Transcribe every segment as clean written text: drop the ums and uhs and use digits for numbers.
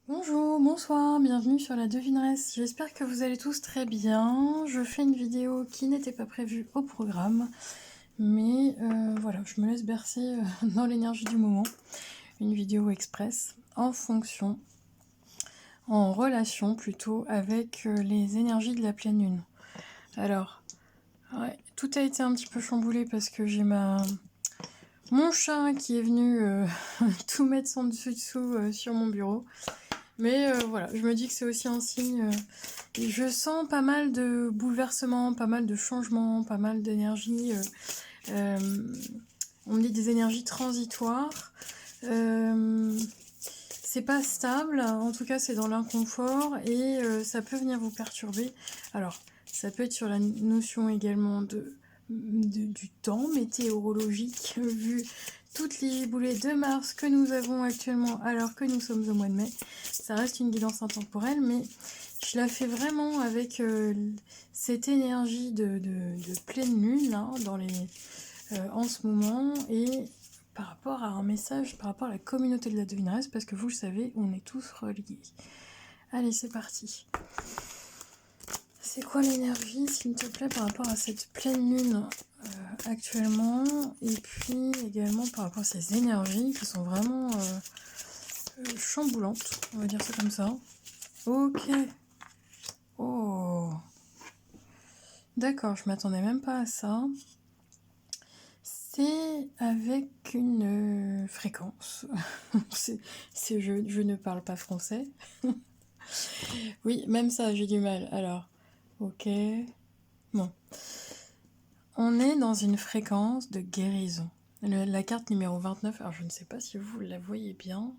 Bonjour, bonsoir, bienvenue sur la devineresse. J'espère que vous allez tous très bien. Je fais une vidéo qui n'était pas prévue au programme, mais voilà, je me laisse bercer dans l'énergie du moment. Une vidéo express en fonction, en relation plutôt avec les énergies de la pleine lune. Alors, ouais, tout a été un petit peu chamboulé parce que j'ai mon chat qui est venu tout mettre son dessus-dessous sur mon bureau. Mais voilà, je me dis que c'est aussi un signe. Et je sens pas mal de bouleversements, pas mal de changements, pas mal d'énergie. On me dit des énergies transitoires. C'est pas stable, en tout cas c'est dans l'inconfort et ça peut venir vous perturber. Alors, ça peut être sur la notion également du temps météorologique, vu toutes les giboulées de Mars que nous avons actuellement alors que nous sommes au mois de mai. Ça reste une guidance intemporelle, mais je la fais vraiment avec cette énergie de pleine lune là, en ce moment, et par rapport à un message, par rapport à la communauté de la devineresse, parce que vous le savez, on est tous reliés. Allez, c'est parti. C'est quoi l'énergie, s'il te plaît, par rapport à cette pleine lune actuellement, et puis également par rapport à ces énergies qui sont vraiment chamboulantes, on va dire ça comme ça. Ok. Oh. D'accord, je m'attendais même pas à ça. C'est avec une fréquence. Je ne parle pas français. Oui, même ça, j'ai du mal. Alors, ok. Bon. On est dans une fréquence de guérison. La carte numéro 29, alors je ne sais pas si vous la voyez bien.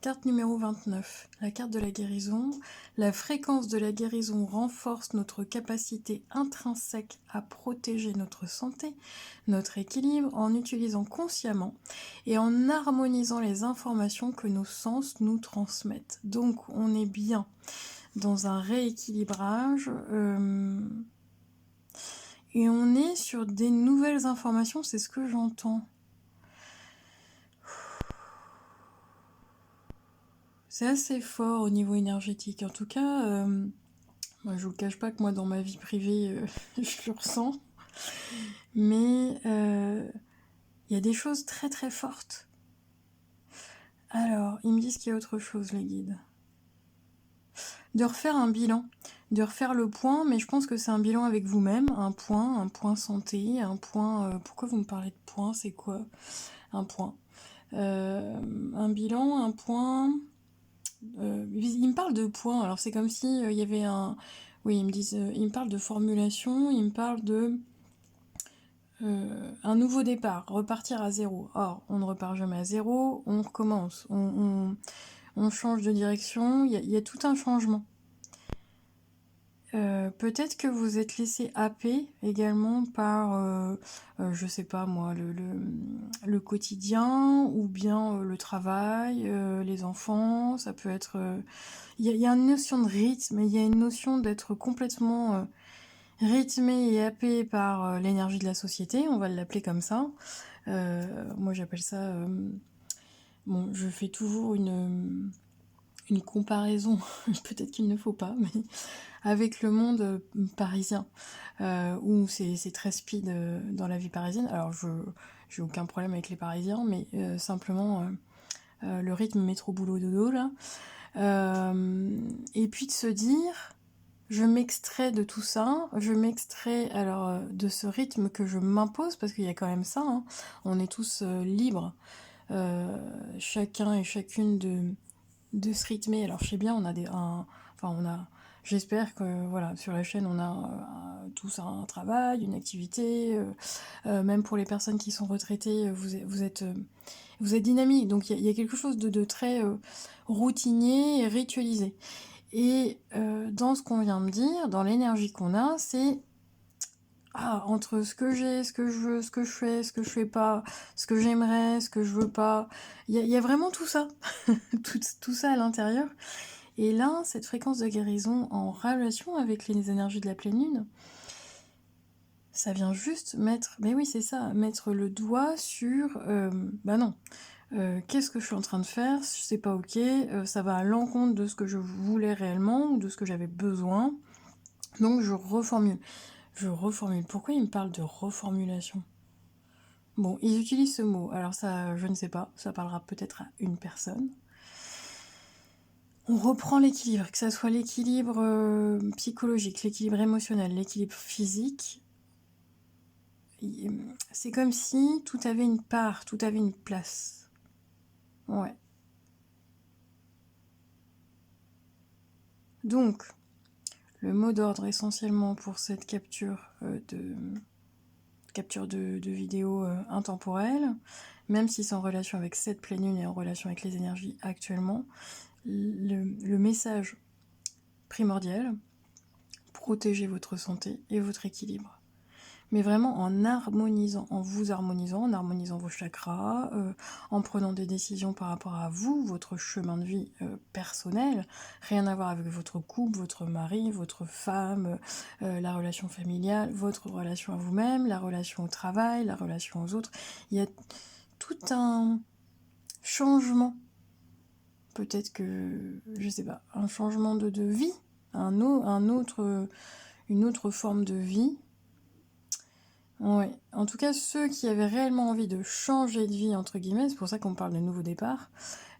Carte numéro 29, la carte de la guérison. La fréquence de la guérison renforce notre capacité intrinsèque à protéger notre santé, notre équilibre, en utilisant consciemment et en harmonisant les informations que nos sens nous transmettent. Donc on est bien dans un rééquilibrage et on est sur des nouvelles informations, c'est ce que j'entends. C'est assez fort au niveau énergétique. En tout cas, moi, je vous cache pas que moi, dans ma vie privée, je le ressens. Mais il y a des choses très très fortes. Alors, ils me disent qu'il y a autre chose, les guides. De refaire un bilan, de refaire le point, mais je pense que c'est un bilan avec vous-même, un point santé, un point... pourquoi vous me parlez de point? C'est quoi un point? Un bilan, un point... ils me parlent de points, alors c'est comme si il y avait un... Oui, ils me disent, ils me parlent de formulation, ils me parlent de un nouveau départ, repartir à zéro. Or, on ne repart jamais à zéro, on recommence, on change de direction, il y a tout un changement. Peut-être que vous êtes laissé happer également par, je sais pas moi, le quotidien ou bien le travail, les enfants, ça peut être... Il y a une notion de rythme, il y a une notion d'être complètement rythmé et happé par l'énergie de la société, on va l'appeler comme ça. Moi j'appelle ça... bon, je fais toujours une comparaison, peut-être qu'il ne faut pas, mais avec le monde parisien, où c'est très speed dans la vie parisienne. Alors, j'ai aucun problème avec les Parisiens, mais simplement le rythme métro-boulot-dodo, là. Et puis de se dire, je m'extrais de tout ça, je m'extrais alors de ce rythme que je m'impose, parce qu'il y a quand même ça, hein. On est tous libres, chacun et chacune de se rythmer. Alors je sais bien, j'espère que voilà, sur la chaîne on a tous un travail, une activité, même pour les personnes qui sont retraitées, vous êtes dynamique, donc il y a quelque chose de très routinier et ritualisé. Et dans ce qu'on vient de dire, dans l'énergie qu'on a, c'est entre ce que j'ai, ce que je veux, ce que je fais, ce que je fais pas, ce que j'aimerais, ce que je veux pas, il y a vraiment tout ça, tout ça à l'intérieur. Et là, cette fréquence de guérison en relation avec les énergies de la pleine lune, ça vient juste mettre, mais oui c'est ça, mettre le doigt sur, bah non, Qu'est-ce que je suis en train de faire? C'est pas ok, ça va à l'encontre de ce que je voulais réellement ou de ce que j'avais besoin. Donc je reformule. Pourquoi ils me parlent de reformulation? Bon, ils utilisent ce mot. Alors ça, je ne sais pas. Ça parlera peut-être à une personne. On reprend l'équilibre, que ça soit l'équilibre psychologique, l'équilibre émotionnel, l'équilibre physique. C'est comme si tout avait une part, tout avait une place. Ouais. Donc, le mot d'ordre essentiellement pour cette capture de vidéo intemporelle, même si c'est en relation avec cette pleine lune et en relation avec les énergies actuellement, le message primordial, protégez votre santé et votre équilibre. Mais vraiment en harmonisant, en harmonisant vos chakras, en prenant des décisions par rapport à vous, votre chemin de vie personnel, rien à voir avec votre couple, votre mari, votre femme, la relation familiale, votre relation à vous-même, la relation au travail, la relation aux autres. Il y a tout un changement, peut-être que, je sais pas, un changement de vie, une autre forme de vie. Ouais. En tout cas, ceux qui avaient réellement envie de changer de vie, entre guillemets, c'est pour ça qu'on parle de nouveau départ,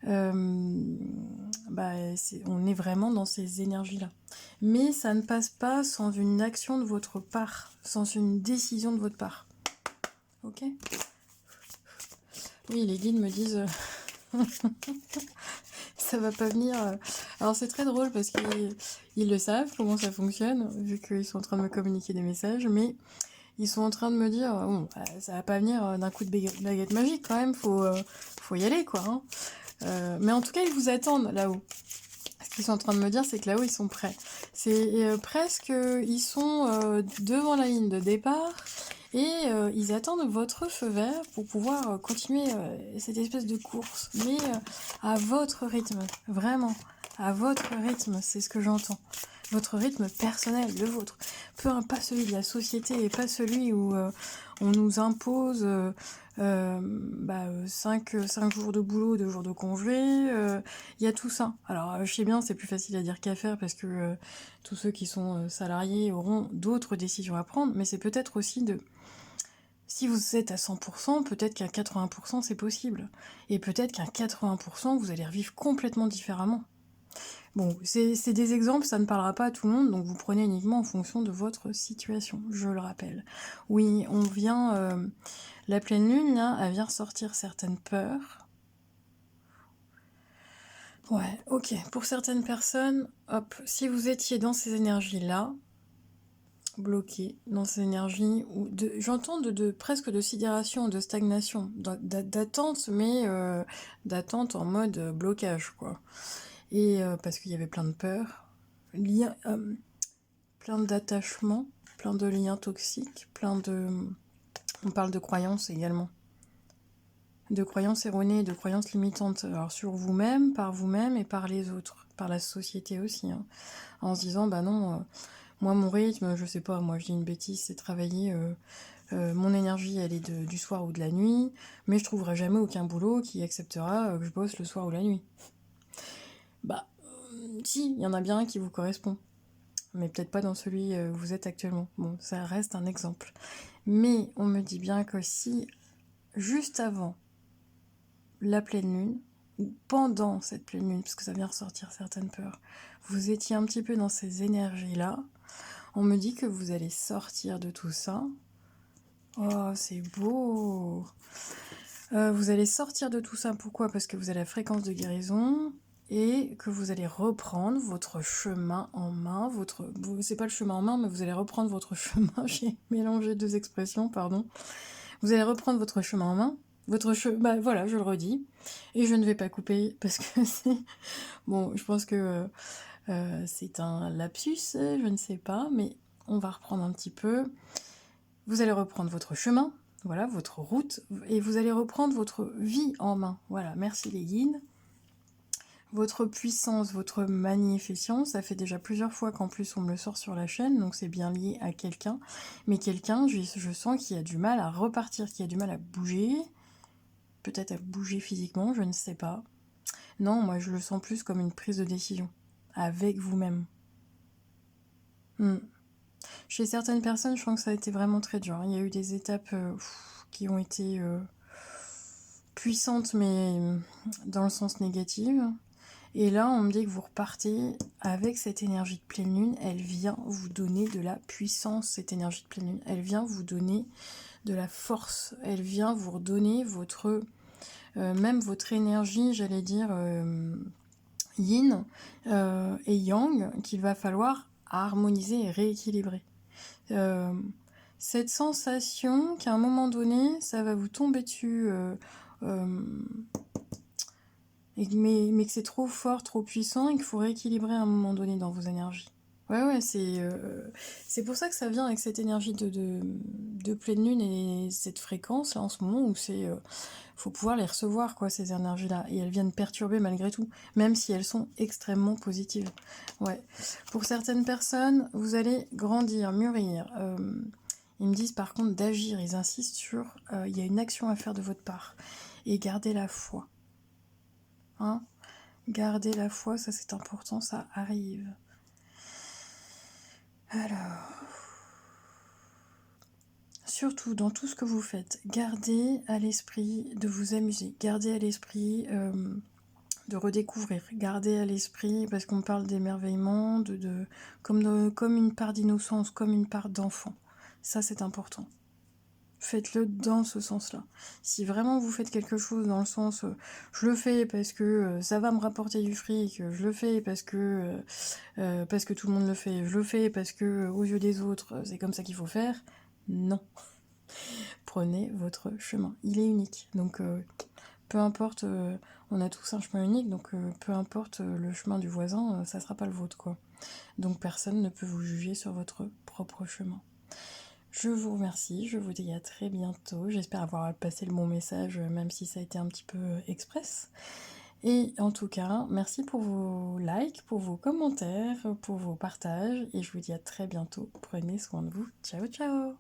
on est vraiment dans ces énergies-là. Mais ça ne passe pas sans une action de votre part, sans une décision de votre part. Ok? Oui, les guides me disent... ça va pas venir... Alors c'est très drôle parce qu'ils le savent, comment ça fonctionne, vu qu'ils sont en train de me communiquer des messages, mais... Ils sont en train de me dire, bon, ça va pas venir d'un coup de baguette magique quand même, faut y aller quoi. Hein. Mais en tout cas, ils vous attendent là-haut. Ce qu'ils sont en train de me dire, c'est que là-haut, ils sont prêts. C'est presque, ils sont devant la ligne de départ et ils attendent votre feu vert pour pouvoir continuer cette espèce de course. Mais à votre rythme, vraiment, à votre rythme, c'est ce que j'entends. Votre rythme personnel, le vôtre. Pas celui de la société et pas celui où on nous impose 5 jours de boulot, 2 jours de congé. Il y a tout ça. Alors, je sais bien, c'est plus facile à dire qu'à faire parce que tous ceux qui sont salariés auront d'autres décisions à prendre, mais c'est peut-être aussi de... Si vous êtes à 100%, peut-être qu'à 80% c'est possible. Et peut-être qu'à 80% vous allez revivre complètement différemment. Bon, c'est des exemples, ça ne parlera pas à tout le monde, donc vous prenez uniquement en fonction de votre situation, je le rappelle. Oui, on vient... la pleine lune, là, elle vient ressortir certaines peurs. Ouais, ok. Pour certaines personnes, hop, si vous étiez dans ces énergies-là, bloqué dans ces énergies, j'entends presque de sidération, de stagnation, d'attente, mais d'attente en mode blocage, quoi. Et parce qu'il y avait plein de peurs, plein d'attachements, plein de liens toxiques, on parle de croyances également. De croyances erronées, de croyances limitantes, alors sur vous-même et par les autres, par la société aussi, hein. En se disant, bah non, moi mon rythme, je sais pas, moi je dis une bêtise, c'est travailler, mon énergie elle est du soir ou de la nuit, mais je trouverai jamais aucun boulot qui acceptera que je bosse le soir ou la nuit. Bah, si, il y en a bien un qui vous correspond, mais peut-être pas dans celui où vous êtes actuellement. Bon, ça reste un exemple. Mais on me dit bien que si, juste avant la pleine lune, ou pendant cette pleine lune, parce que ça vient ressortir certaines peurs, vous étiez un petit peu dans ces énergies-là, on me dit que vous allez sortir de tout ça. Oh, c'est beau! Vous allez sortir de tout ça, pourquoi? Parce que vous avez la fréquence de guérison et que vous allez reprendre votre chemin en main. C'est pas le chemin en main, mais vous allez reprendre votre chemin. J'ai mélangé deux expressions, pardon. Vous allez reprendre votre chemin en main. Voilà, je le redis. Et je ne vais pas couper parce que c'est... Bon, je pense que c'est un lapsus, je ne sais pas, mais on va reprendre un petit peu. Vous allez reprendre votre chemin, voilà, votre route, et vous allez reprendre votre vie en main. Voilà, merci les guides. Votre puissance, votre magnificence, ça fait déjà plusieurs fois qu'en plus on me le sort sur la chaîne, donc c'est bien lié à quelqu'un. Mais quelqu'un, je sens qu'il a du mal à repartir, qu'il a du mal à bouger. peut-être à bouger physiquement, je ne sais pas. Non, moi je le sens plus comme une prise de décision, avec vous-même. Chez certaines personnes, je sens que ça a été vraiment très dur. Il y a eu des étapes qui ont été puissantes, mais dans le sens négatif. Et là, on me dit que vous repartez avec cette énergie de pleine lune. Elle vient vous donner de la puissance, cette énergie de pleine lune. Elle vient vous donner de la force. Elle vient vous redonner même votre énergie, j'allais dire, yin et yang, qu'il va falloir harmoniser et rééquilibrer. Cette sensation qu'à un moment donné, ça va vous tomber dessus, mais que c'est trop fort, trop puissant, et qu'il faut rééquilibrer à un moment donné dans vos énergies. Ouais, c'est pour ça que ça vient avec cette énergie de pleine lune et cette fréquence là en ce moment où faut pouvoir les recevoir, quoi, ces énergies-là. Et elles viennent perturber malgré tout, même si elles sont extrêmement positives. Ouais. Pour certaines personnes, vous allez grandir, mûrir. Ils me disent par contre d'agir, ils insistent sur il y a une action à faire de votre part. Et gardez la foi. Hein, gardez la foi, ça c'est important, ça arrive. Alors, surtout dans tout ce que vous faites, gardez à l'esprit de vous amuser, gardez à l'esprit de redécouvrir, gardez à l'esprit, parce qu'on parle d'émerveillement, comme une part d'innocence, comme une part d'enfant. Ça c'est important. Faites-le dans ce sens-là. Si vraiment vous faites quelque chose dans le sens je le fais parce que ça va me rapporter du fric, je le fais parce que tout le monde le fait, je le fais parce que aux yeux des autres c'est comme ça qu'il faut faire, non. Prenez votre chemin. Il est unique. Donc peu importe, on a tous un chemin unique, donc peu importe le chemin du voisin, ça sera pas le vôtre, quoi. Donc personne ne peut vous juger sur votre propre chemin. Je vous remercie, je vous dis à très bientôt. J'espère avoir passé le bon message, même si ça a été un petit peu express. Et en tout cas, merci pour vos likes, pour vos commentaires, pour vos partages. Et je vous dis à très bientôt. Prenez soin de vous. Ciao, ciao!